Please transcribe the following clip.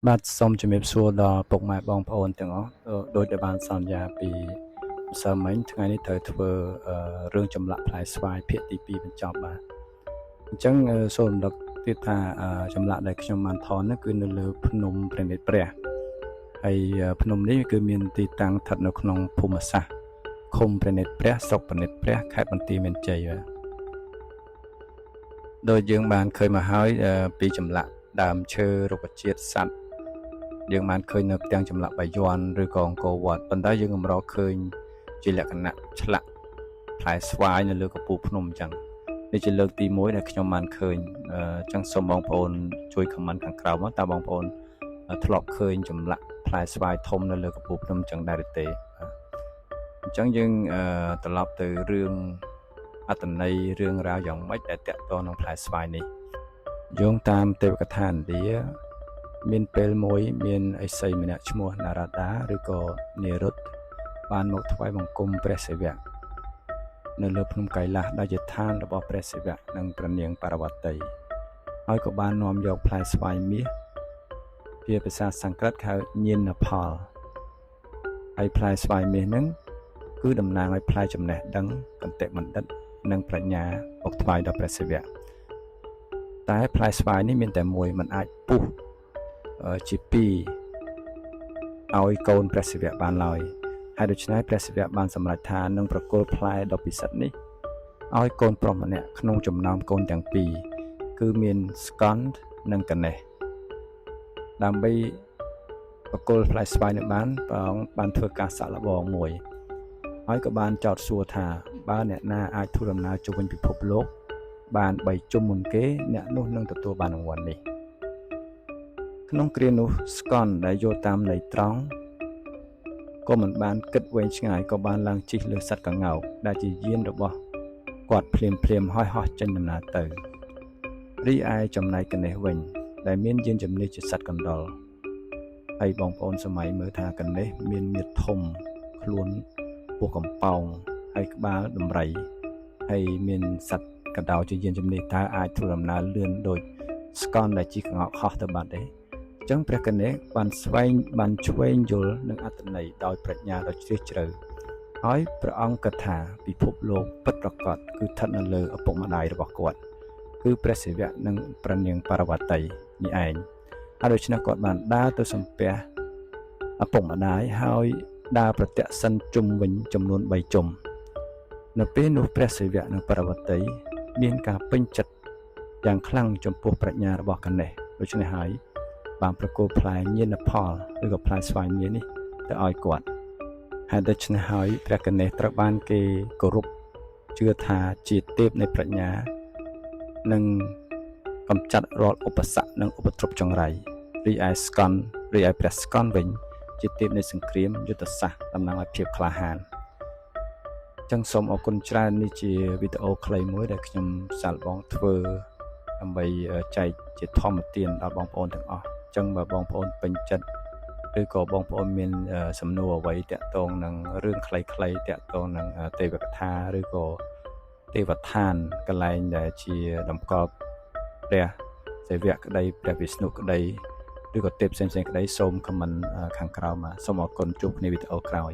បាទសូមជំរាបសួរដល់ពុកម៉ែបងប្អូនទាំងអស់ដោយដែលបានសន្យាពីម្សិលមិញថ្ងៃនេះត្រូវធ្វើរឿងចម្លាក់ផ្លែស្វាយភាគទី2បញ្ចប់បាទអញ្ចឹងសូមរំលឹកទៀតថាចម្លាក់ដែលខ្ញុំបានថតនោះគឺនៅលើភ្នំព្រះនេត្រព្រះហើយភ្នំនេះគឺមានទីតាំងស្ថិតនៅក្នុងភូមិសាស្ត្រឃុំព្រះនេត្រព្រះស្រុកព្រះនេត្រព្រះខេត្តបន្ទាយមានជ័យបាទដោយយើងបានឃើញមកហើយពីចម្លាក់ដើមឈើរុក្ខជាតិសត្វយើងបានឃើញនៅផ្ទាំងចម្លាក់បាយ័នឬក៏អង្គរវត្តប៉ុន្តែយើងកម្រឃើញជាលក្ខណៈឆ្លាក់ផ្លែស្វាយនៅលើកំពូលភ្នំអញ្ចឹងនេះជាលើកទី1ដែលខ្ញុំបានឃើញអញ្ចឹងសូមបងប្អូនជួយ comment ខាងក្រោមមកតើបងប្អូនធ្លាប់ឃើញចម្លាក់ផ្លែស្វាយធំនៅលើកំពូលភ្នំអញ្ចឹងដែរឬទេអញ្ចឹងយើងត្រឡប់ទៅរឿងអត្ថន័យរឿងរ៉ាវយ៉ាងម៉េចដែលតាក់ទងនឹងផ្លែស្វាយនេះយោងតាមទេវកថាឥណ្ឌាមានពេលមួយមានឥសីម្នាក់ឈ្មោះនារ៉ាដាឬក៏និរុទ្ធបានមកថ្វាយបង្គំព្រះសិវៈនៅលើភ្នំកៃឡាសដែលជាឋានរបស់ព្រះសិវៈនិងព្រះនាងប៉ារវតីហើយក៏បាននាំយកផ្លែស្វាយមាសជាភាសាសំស្ក្រឹតហៅញៀនផលហើយផ្លែស្វាយមាសហ្នឹងគឺតំណាងឲ្យផ្លែចំណេះដឹងកន្តិបណ្ឌិតនិងប្រាជ្ញាមកថ្វាយដល់ព្រះសិវៈតែផ្លែស្វាយនេះមានតែមួយមិនអាចពុះជា2ឲ្យកូនព្រះសិវៈបានឡើយហើយដូច្នេះព្រះសិវៈបានសម្រេចថានឹងប្រគល់ផ្លែដ៏ពិសិដ្ឋនេះឲ្យកូនប្រុសម្នាក់ក្នុងចំណោមកូនទាំងពីរគឺមានស្កន្ទនិងកណេសដើម្បីប្រគល់ផ្លែស្វាយនេះព្រះអង្គបានធ្វើការសាក់លបងមួយហើយក៏បានចោទសួរថាបើអ្នកណាអាចធ្វើដំណើរជុំវិញពិភពលោកបាន3ជុំមុនគេអ្នកនោះនឹងទទួលបានរង្វាន់នេះក្នុងគ្រានោះស្កន្ទដែលយល់តាមន័យត្រង់ក៏មិនបានគិតវែងឆ្ងាយក៏បានឡើងជិះលើសត្វកង្កោកដែលជាយានរបស់គាត់ភ្លាមហើយហោះចេញដំណើរទៅរីឯចំណែកកណេសវិញដែលមានយានជំនិះជាសត្វកណ្ដុរហើយបងប្អូនសម័យមើលថាកណេសមានមាឌធំខ្លួនពោះកំប៉ោងហើយក្បាលដំរីហើយមានសត្វកដោជាយានជំនិះតើអាចធ្វើដំណើរលឿនដូចស្កន្ទដែលជិះកង្កោកហោះទៅបាត់ទេអញ្ចឹងព្រះកណេសបានឆ្វេងយល់នឹងអត្ថន័យដោយប្រាជ្ញាដ៏ជ្រាលជ្រៅហើយព្រះអង្គគិតថាពិភពលោកពិតប្រាកដគឺស្ថិតនៅលើឪពុកម្ដាយរបស់គាត់គឺព្រះសិវៈនិងព្រះនាងប៉ារវតីនេះឯងហើយដូច្នេះគាត់បានដើរទៅសំពះឪពុកម្ដាយហើយដើរប្រទក្សិណជុំវិញចំនួន3ជុំនៅពេលនោះព្រះសិវៈនិងប៉ារវតីមានការពេញចិត្តយ៉ាងខ្លាំងចំពោះប្រាជ្ញារបស់កណេសដូច្នេះហើយបានប្រគល់ផ្លែញៀនផលឬក៏ផ្លែស្វាយមាសនេះទៅឲ្យគាត់ហើយដូច្នេះហើយព្រះកណេសត្រូវបានគេគោរពជឿថាជាទេពនៃប្រាជ្ញានិងកម្ចាត់រាល់ឧបសគ្គនិងឧបទ្រពចង្រៃរីឯព្រះស្កន្ទវិញជាទេពនៃសង្គ្រាមយុទ្ធសាស្ត្រតំណាងឲ្យភាពក្លាហានចឹងសូមអរគុណច្រើននេះជាវីដេអូខ្លីមួយដែលខ្ញុំសាកល្បងធ្វើដើម្បីចែកជាធម្មទានដល់បងប្អូនទាំងអស់ចឹងបើបងប្អូនពេញចិត្តឬក៏បងប្អូនមានសំណួរអ្វីតាក់ទងនឹងរឿងខ្លីៗតាក់ទងនឹងទេវកថាឬក៏ទេវឋានកន្លែងដែលជាតម្កល់ព្រះសិវៈក្តីព្រះវិស្ណុក្តីឬក៏ទេពផ្សេងៗក្តីសូម comment ខាងក្រោមមកសូមអរគុណជួបគ្នាវីដេអូក្រោយ